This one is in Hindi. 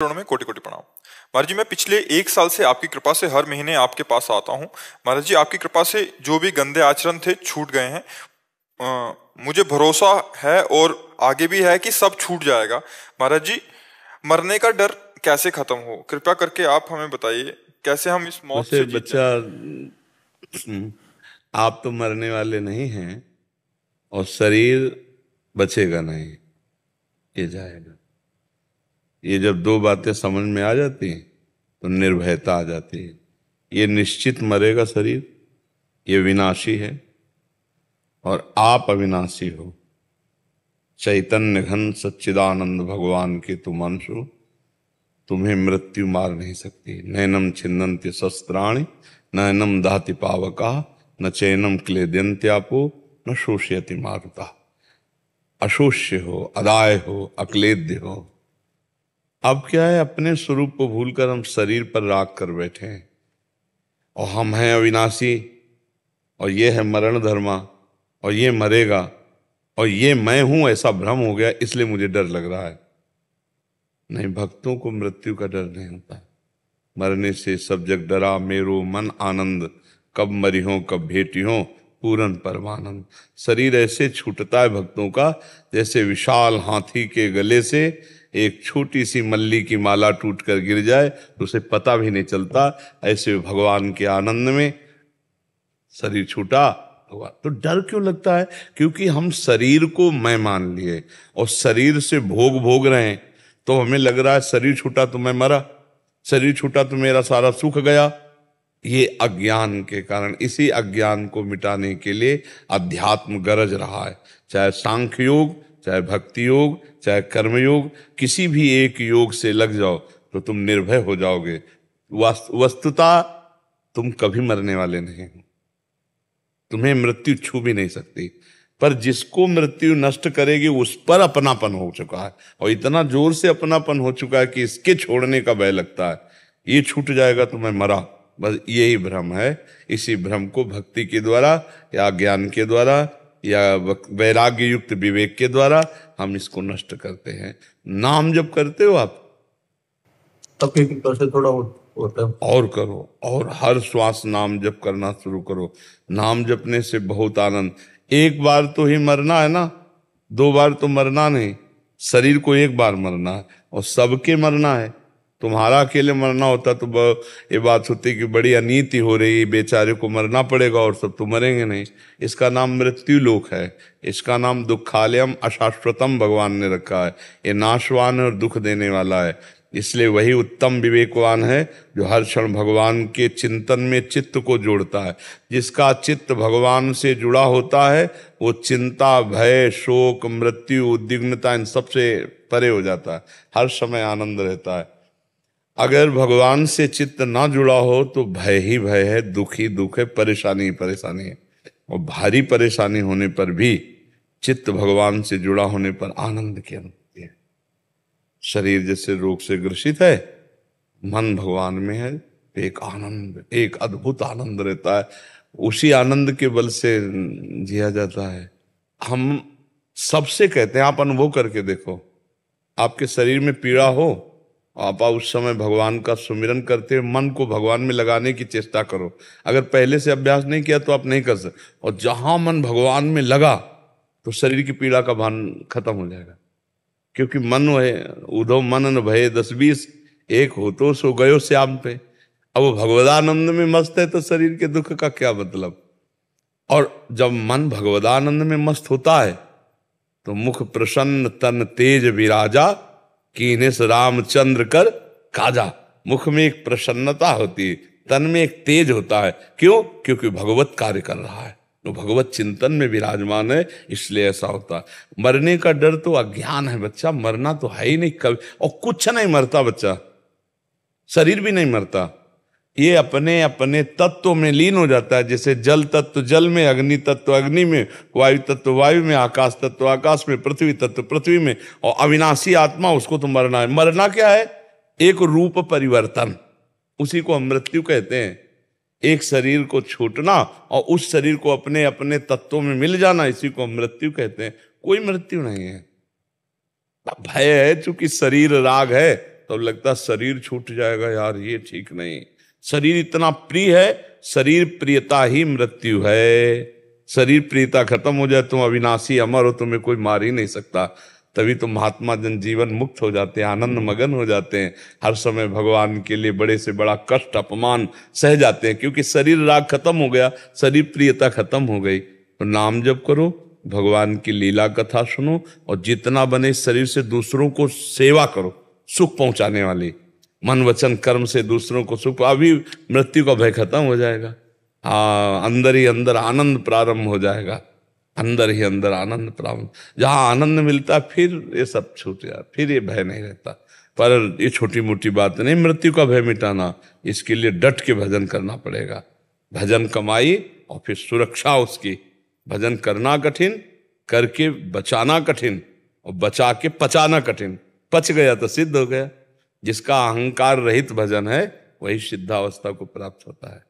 चरणों में कोटि कोटि प्रणाम। महाराज जी, मैं पिछले 1 साल से आपकी कृपा से हर महीने आपके पास आता हूँ। महाराज जी, आपकी कृपा से जो भी गंदे आचरण थे छूट गए हैं। मुझे भरोसा है और आगे भी है कि सब छूट जाएगा। महाराज जी, मरने का डर कैसे खत्म हो, कृपया करके आप हमें बताइए, कैसे हम इस मौत वैसे से जीत बच्चा, जाएं। आप तो मरने वाले नहीं हैं और शरीर बचेगा नहीं, ये जाएगा। ये जब दो बातें समझ में आ जाती हैं तो निर्भयता आ जाती है। ये निश्चित मरेगा शरीर, ये विनाशी है और आप अविनाशी हो। चैतन्य घन सच्चिदानंद भगवान के तुम अंश हो। तुम्हें मृत्यु मार नहीं सकती। नैनम छिन्नन्ति शस्त्राणि, नैनम दहति पावका, न चैनम क्लेद्यन्त्यापो, न शोषयति मारुता। अशोष्य हो, अदाय हो, अक्लेद्य हो। अब क्या है, अपने स्वरूप को भूलकर हम शरीर पर राख कर बैठे हैं और हम हैं अविनाशी और ये है मरण धर्मा और ये मरेगा और ये मैं हूं, ऐसा भ्रम हो गया, इसलिए मुझे डर लग रहा है। नहीं, भक्तों को मृत्यु का डर नहीं होता। मरने से सब जग डरा मेरो मन आनंद, कब मरी हो कब भेटी हो पूरन परमानंद। शरीर ऐसे छूटता है भक्तों का जैसे विशाल हाथी के गले से एक छोटी सी मल्ली की माला टूट कर गिर जाए तो उसे पता भी नहीं चलता। ऐसे भगवान के आनंद में शरीर छूटा हुआ तो डर क्यों लगता है? क्योंकि हम शरीर को मैं मान लिए और शरीर से भोग भोग रहे हैं। तो हमें लग रहा है शरीर छूटा तो मैं मरा, शरीर छूटा तो मेरा सारा सुख गया। ये अज्ञान के कारण, इसी अज्ञान को मिटाने के लिए अध्यात्म गरज रहा है। चाहे सांख्य योग, चाहे भक्ति योग, चाहे कर्म योग, किसी भी एक योग से लग जाओ तो तुम निर्भय हो जाओगे। वस्तुतः तुम कभी मरने वाले नहीं हो, तुम्हें मृत्यु छू भी नहीं सकती। पर जिसको मृत्यु नष्ट करेगी उस पर अपनापन हो चुका है और इतना जोर से अपनापन हो चुका है कि इसके छोड़ने का भय लगता है। ये छूट जाएगा तो मैं मरा, बस यही भ्रम है। इसी भ्रम को भक्ति के द्वारा या ज्ञान के द्वारा या वैराग्य युक्त विवेक के द्वारा हम इसको नष्ट करते हैं। नाम जब करते हो आप तब की कृपा से थोड़ा होता है। और करो, और हर श्वास नाम जप करना शुरू करो। नाम जपने से बहुत आनंद। एक बार तो ही मरना है ना, 2 बार तो मरना नहीं। शरीर को एक बार मरना है और सबके मरना है। तुम्हारा अकेले मरना होता तो ये बात होती कि बड़ी अनीति हो रही, बेचारे को मरना पड़ेगा और सब तो मरेंगे नहीं। इसका नाम मृत्यु लोक है, इसका नाम दुखालयम अशाश्वतम भगवान ने रखा है। ये नाशवान है और दुख देने वाला है। इसलिए वही उत्तम विवेकवान है जो हर क्षण भगवान के चिंतन में चित्त को जोड़ता है। जिसका चित्त भगवान से जुड़ा होता है वो चिंता, भय, शोक, मृत्यु, उद्विग्नता इन सबसे परे हो जाता है, हर समय आनंद रहता है। अगर भगवान से चित्त ना जुड़ा हो तो भय ही भय है, दुख ही दुख है, परेशानी ही परेशानी है। और भारी परेशानी होने पर भी चित्त भगवान से जुड़ा होने पर आनंद की अनुभूति है। शरीर जैसे रोग से ग्रसित है, मन भगवान में है तो एक आनंद, एक अद्भुत आनंद रहता है। उसी आनंद के बल से जिया जाता है। हम सबसे कहते हैं, आप अनुभव करके देखो। आपके शरीर में पीड़ा हो, आप उस समय भगवान का सुमिरन करते हुए मन को भगवान में लगाने की चेष्टा करो। अगर पहले से अभ्यास नहीं किया तो आप नहीं कर सकते। और जहां मन भगवान में लगा तो शरीर की पीड़ा का भान खत्म हो जाएगा। क्योंकि मन है उधो मन न भय 10-20, एक हो तो सो गयो श्याम पे। अब वो भगवदानंद में मस्त है तो शरीर के दुख का क्या मतलब। और जब मन भगवदानंद में मस्त होता है तो मुख प्रसन्न तन तेज विराजा, कीनेस रामचंद्र कर काजा। मुख में एक प्रसन्नता होती है, तन में एक तेज होता है। क्यों? क्योंकि भगवत कार्य कर रहा है, वो भगवत चिंतन में विराजमान है, इसलिए ऐसा होता है। मरने का डर तो अज्ञान है बच्चा, मरना तो है ही नहीं कभी। और कुछ नहीं मरता बच्चा, शरीर भी नहीं मरता, ये अपने अपने तत्व में लीन हो जाता है। जैसे जल तत्व जल में, अग्नि तत्व अग्नि में, वायु तत्व वायु में, आकाश तत्व आकाश में, पृथ्वी तत्व पृथ्वी में। और अविनाशी आत्मा, उसको तो मरना है। मरना क्या है? एक रूप परिवर्तन, उसी को हम मृत्यु कहते हैं। एक शरीर को छूटना और उस शरीर को अपने अपने तत्वों में मिल जाना, इसी को हम मृत्यु कहते हैं। कोई मृत्यु नहीं है। भय है, चूंकि शरीर राग है तो लगता शरीर छूट जाएगा, यार ये ठीक नहीं। शरीर इतना प्रिय है, शरीर प्रियता ही मृत्यु है। शरीर प्रियता खत्म हो जाए, तुम अविनाशी अमर हो, तुम्हें कोई मार ही नहीं सकता। तभी तो महात्मा जन जीवन मुक्त हो जाते हैं, आनंद मगन हो जाते हैं, हर समय भगवान के लिए बड़े से बड़ा कष्ट अपमान सह जाते हैं, क्योंकि शरीर राग खत्म हो गया, शरीर प्रियता खत्म हो गई। तो नाम जप करो, भगवान की लीला कथा सुनो, और जितना बने शरीर से दूसरों को सेवा करो, सुख पहुंचाने वाली, मन वचन कर्म से दूसरों को सुख। अभी मृत्यु का भय खत्म हो जाएगा, अंदर ही अंदर आनंद प्रारंभ हो जाएगा, अंदर ही अंदर आनंद प्रारंभ। जहां आनंद मिलता फिर ये सब छूट जाए, फिर ये भय नहीं रहता। पर ये छोटी मोटी बात नहीं मृत्यु का भय मिटाना, इसके लिए डट के भजन करना पड़ेगा। भजन कमाई और फिर सुरक्षा उसकी। भजन करना कठिन, करके बचाना कठिन, और बचा के पचाना कठिन। पच गया तो सिद्ध हो गया। जिसका अहंकार रहित भजन है वही सिद्धावस्था को प्राप्त होता है।